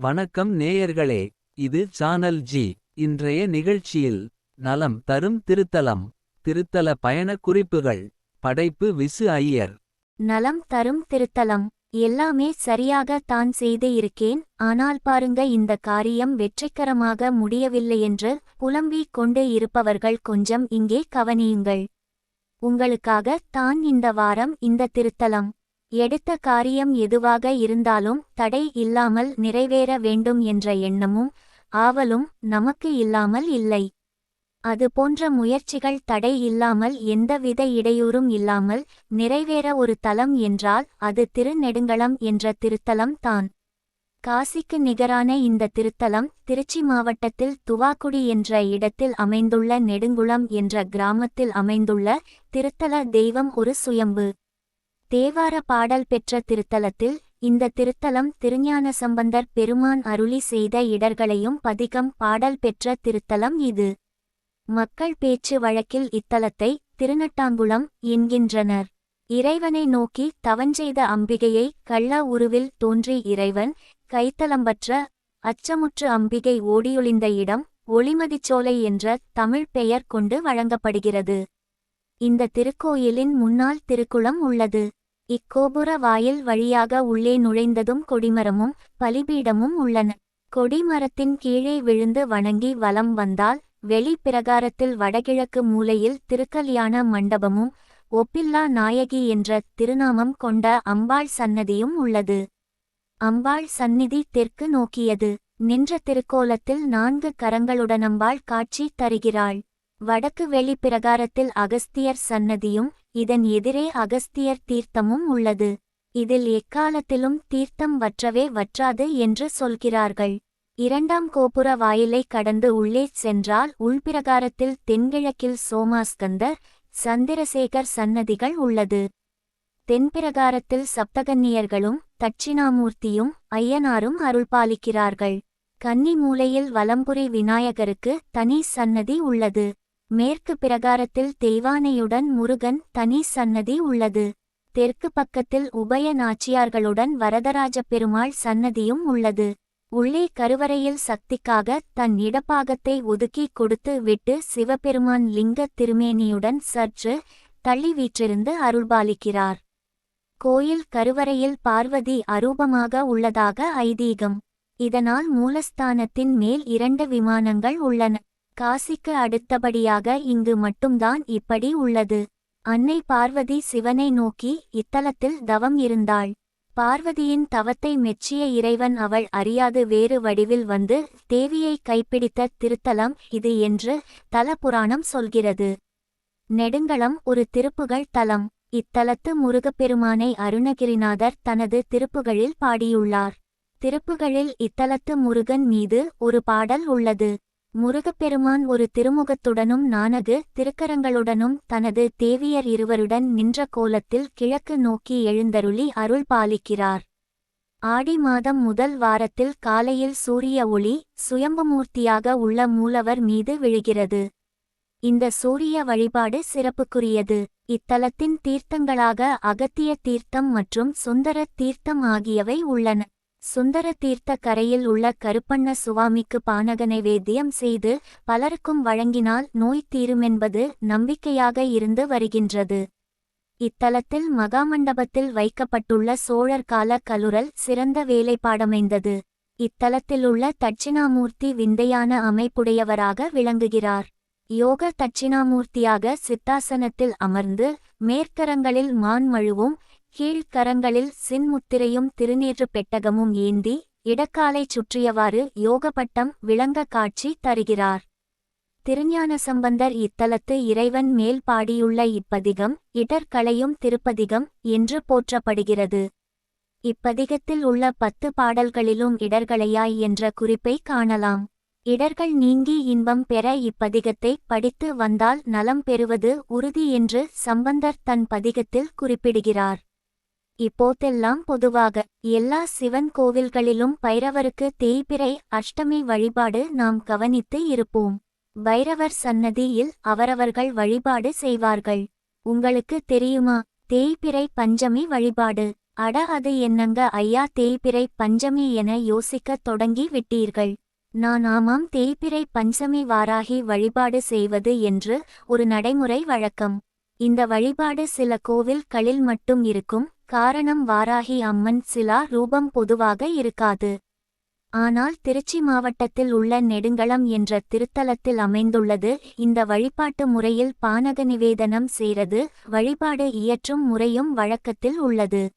வணக்கம் நேயர்களே. இது சானல் ஜி. இன்றைய நிகழ்ச்சியில் நலம் தரும் திருத்தலம். திருத்தல பயண குறிப்புகள். படைப்பு விசு ஐயர். நலம் தரும் திருத்தலம். எல்லாமே சரியாக தான் செய்து இருக்கேன், ஆனால் பாருங்க இந்த காரியம் வெற்றிகரமாக முடியவில்லையென்று புலம்பிக் கொண்டு இருப்பவர்கள் கொஞ்சம் இங்கே கவனியுங்கள். உங்களுக்காக தான் இந்த வாரம் இந்த திருத்தலம். எடுத்த காரியம் எதுவாக இருந்தாலும் தடை இல்லாமல் நிறைவேற வேண்டும் என்ற எண்ணமும் ஆவலும் நமக்கு இல்லாமல் இல்லை. அது போன்ற முயற்சிகள் தடை இல்லாமல் எந்தவித இடையூறும் இல்லாமல் நிறைவேற ஒரு தலம் என்றால் அது திருநெடுங்களம் என்ற திருத்தலம் தான். காசிக்கு நிகரான இந்த திருத்தலம் திருச்சி மாவட்டத்தில் துவாக்குடி என்ற இடத்தில் அமைந்துள்ள நெடுங்குளம் என்ற கிராமத்தில் அமைந்துள்ள திருத்தல தெய்வம் ஒரு சுயம்பு. தேவார பாடல் பெற்ற திருத்தலத்தில் இந்த திருத்தலம் திருஞான சம்பந்தர் பெருமான் அருளி செய்த இடர்களையும் பதிகம் பாடல் பெற்ற திருத்தலம் இது. மக்கள் பேச்சு வழக்கில் இத்தலத்தை திருநட்டாங்குளம் என்கின்றனர். இறைவனை நோக்கி தவஞ்செய்த அம்பிகையை கள்ள உருவில் தோன்றி இறைவன் கைத்தலம்பற்ற அச்சமுற்று அம்பிகை ஓடியொளிந்த இடம் ஒளிமதிச்சோலை என்ற தமிழ் பெயர் கொண்டு வழங்கப்படுகிறது. இந்த திருக்கோயிலின் முன்னால் திருக்குளம் உள்ளது. இக்கோபுர வாயில் வழியாக உள்ளே நுழைந்ததும் கொடிமரமும் பலிபீடமும் உள்ளன. கொடிமரத்தின் கீழே விழுந்து வணங்கி வலம் வந்தால் வெளி பிரகாரத்தில் வடகிழக்கு மூலையில் திருக்கல்யாண மண்டபமும் ஒப்பில்லா நாயகி என்ற திருநாமம் கொண்ட அம்பாள் சன்னதியும் உள்ளது. அம்பாள் சந்நிதி தெற்கு நோக்கியது. நின்ற திருக்கோலத்தில் 4 கரங்களுடனம்பாள் காட்சி தருகிறாள். வடக்கு வெளி பிரகாரத்தில் அகஸ்தியர் சன்னதியும் இதன் எதிரே அகஸ்தியர் தீர்த்தமும் உள்ளது. இதில் எக்காலத்திலும் தீர்த்தம் வற்றவே வற்றாது என்று சொல்கிறார்கள். 2ஆம் கோபுர வாயிலை கடந்து உள்ளே சென்றால் உள்பிரகாரத்தில் தென்கிழக்கில் சோமாஸ்கந்தர் சந்திரசேகர் சன்னதிகள் உள்ளது. தென்பிரகாரத்தில் சப்தகன்னியர்களும் தட்சிணாமூர்த்தியும் ஐயனாரும் அருள்பாலிக்கிறார்கள். கன்னி மூலையில் வலம்புரி விநாயகருக்கு தனி சன்னதி உள்ளது. மேற்கு பிரகாரத்தில் தெய்வானையுடன் முருகன் தனி சன்னதி உள்ளது. தெற்கு பக்கத்தில் உபய நாச்சியார்களுடன் வரதராஜ பெருமாள் சன்னதியும் உள்ளது. உள்ளே கருவறையில் சக்திக்காக தன் இடப்பாகத்தை ஒதுக்கி கொடுத்து விட்டு சிவபெருமான் லிங்க திருமேனியுடன் சற்று தள்ளி வீற்றிருந்து அருள்பாலிக்கிறார். கோயில் கருவறையில் பார்வதி அரூபமாக உள்ளதாக ஐதீகம். இதனால் மூலஸ்தானத்தின் மேல் 2 விமானங்கள் உள்ளன. காசிக்கு அடுத்தபடியாக இங்கு மட்டும்தான் இப்படி உள்ளது. அன்னை பார்வதி சிவனை நோக்கி இத்தலத்தில் தவம் இருந்தாள். பார்வதியின் தவத்தை மெச்சிய இறைவன் அவள் அறியாது வேறு வடிவில் வந்து தேவியை கைப்பிடித்த திருத்தலம் இது என்று தல புராணம் சொல்கிறது. நெடுங்களம் ஒரு திருப்புகழ் தலம். இத்தலத்து முருகப்பெருமானை அருணகிரிநாதர் தனது திருப்புகழில் பாடியுள்ளார். திருப்புகழில் இத்தலத்து முருகன் மீது ஒரு பாடல் உள்ளது. முருகப்பெருமான் ஒரு திருமுகத்துடனும் 4 திருக்கரங்களுடனும் தனது தேவியர் இருவருடன் நின்ற கோலத்தில் கிழக்கு நோக்கி எழுந்தருளி அருள் பாலிக்கிறார். ஆடி மாதம் முதல் வாரத்தில் காலையில் சூரிய ஒளி சுயம்புமூர்த்தியாக உள்ள மூலவர் மீது விழுகிறது. இந்த சூரிய வழிபாடு சிறப்புக்குரியது. இத்தலத்தின் தீர்த்தங்களாக அகத்திய தீர்த்தம் மற்றும் சுந்தர தீர்த்தம் ஆகியவை உள்ளன. சுந்தர தீர்த்த கரையில் உள்ள கருப்பண்ண சுவாமிக்கு பானக நைவேத்தியம் செய்து பலருக்கும் வழங்கினால் நோய் தீருமென்பது நம்பிக்கையாக இருந்து வருகின்றது. இத்தலத்தில் மகாமண்டபத்தில் வைக்கப்பட்டுள்ள சோழர் கால கலுறல் சிறந்த வேலைப்பாடமைந்தது. இத்தலத்திலுள்ள தட்சிணாமூர்த்தி விந்தையான அமைப்புடையவராக விளங்குகிறார். யோக தட்சிணாமூர்த்தியாக சித்தாசனத்தில் அமர்ந்து மேற்கரங்களில் மான்மழுவும் கீழ்கரங்களில் சின்முத்திரையும் திருநீற்று பெட்டகமும் ஏந்தி இடக்காலை சுற்றியவாறு யோகப்பட்டம் விளங்க காட்சி தருகிறார். திருஞான சம்பந்தர் இத்தலத்து இறைவன் மேல் பாடியுள்ள இப்பதிகம் இடர்களையும் திருப்பதிகம் என்று போற்றப்படுகிறது. இப்பதிகத்தில் உள்ள 10 பாடல்களிலும் இடர்களையாய் என்ற குறிப்பை காணலாம். இடர்கள் நீங்கி இன்பம் பெற இப்பதிகத்தை படித்து வந்தால் நலம் பெறுவது உறுதி என்று சம்பந்தர் தன் பதிகத்தில் குறிப்பிடுகிறார். இப்போதெல்லாம் பொதுவாக எல்லா சிவன் கோவில்களிலும் பைரவருக்கு தேய்பிறை அஷ்டமி வழிபாடு நாம் கவனித்து இருப்போம். பைரவர் சன்னதியில் அவரவர்கள் வழிபாடு செய்வார்கள். உங்களுக்கு தெரியுமா தேய்பிறை பஞ்சமி வழிபாடு? அட அது என்னங்க ஐயா, தேய்பிறை பஞ்சமி என யோசிக்கத் தொடங்கி விட்டீர்கள். ஆமாம், தேய்பிறை பஞ்சமி வாராகி வழிபாடு செய்வது என்று ஒரு நடைமுறை வழக்கம். இந்த வழிபாடு சில கோவில்களில் மட்டும் இருக்கும். காரணம், வாராகி அம்மன் சிலா ரூபம் பொதுவாக இருக்காது. ஆனால் திருச்சி மாவட்டத்தில் உள்ள நெடுங்களம் என்ற திருத்தலத்தில் அமைந்துள்ளது. இந்த வழிபாட்டு முறையில் பானக நிவேதனம் செய்றது, வழிபாடு இயற்றும் முறையும் வழக்கத்தில் உள்ளது.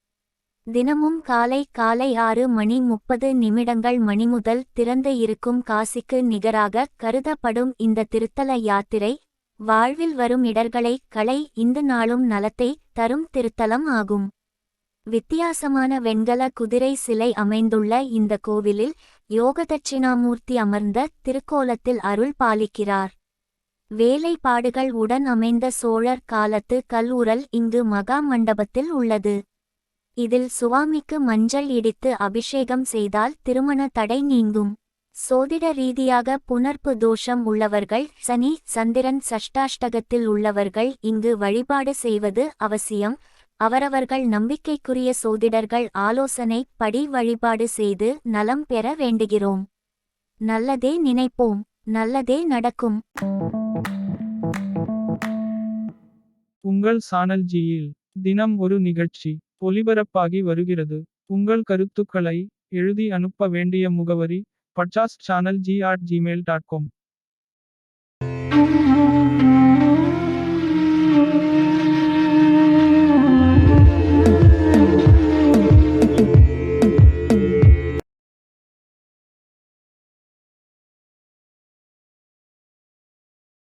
தினமும் காலை 6:30 மணி முதல் திறந்து இருக்கும் காசிக்கு நிகராக கருதப்படும் இந்த திருத்தல யாத்திரை, வாழ்வில் வரும் இடர்களை இந்து நாளும் நலத்தை தரும் திருத்தலம் ஆகும். வித்தியாசமான வெண்கல குதிரை சிலை அமைந்துள்ள இந்த கோவிலில் யோகதட்சிணாமூர்த்தி அமர்ந்த திருக்கோலத்தில் அருள் பாலிக்கிறார். வேலைப்பாடுகள் உடன் அமைந்த சோழர் காலத்து கல் இங்கு மகா மண்டபத்தில் உள்ளது. இதில் சுவாமிக்கு மஞ்சள் இடித்து அபிஷேகம் செய்தால் திருமண தடை நீங்கும். சோதிட ரீதியாக புணர்ப்பு தோஷம் உள்ளவர்கள், சனி சந்திரன் சஷ்டாஷ்டகத்தில் உள்ளவர்கள் இங்கு வழிபாடு செய்வது அவசியம். அவரவர்கள் நம்பிக்கைக்குரிய சோதிடர்கள் ஆலோசனை படி வழிபாடு செய்து நலம் பெற வேண்டுகிறோம். நல்லதே நினைப்போம், நல்லதே நடக்கும். உங்கள் சானல் ஜியில் தினம் ஒரு நிகழ்ச்சி ஒலிபரப்பாகி வருகிறது. உங்கள் கருத்துக்களை எழுதி அனுப்ப வேண்டிய முகவரி podcast.channelg@gmail.com.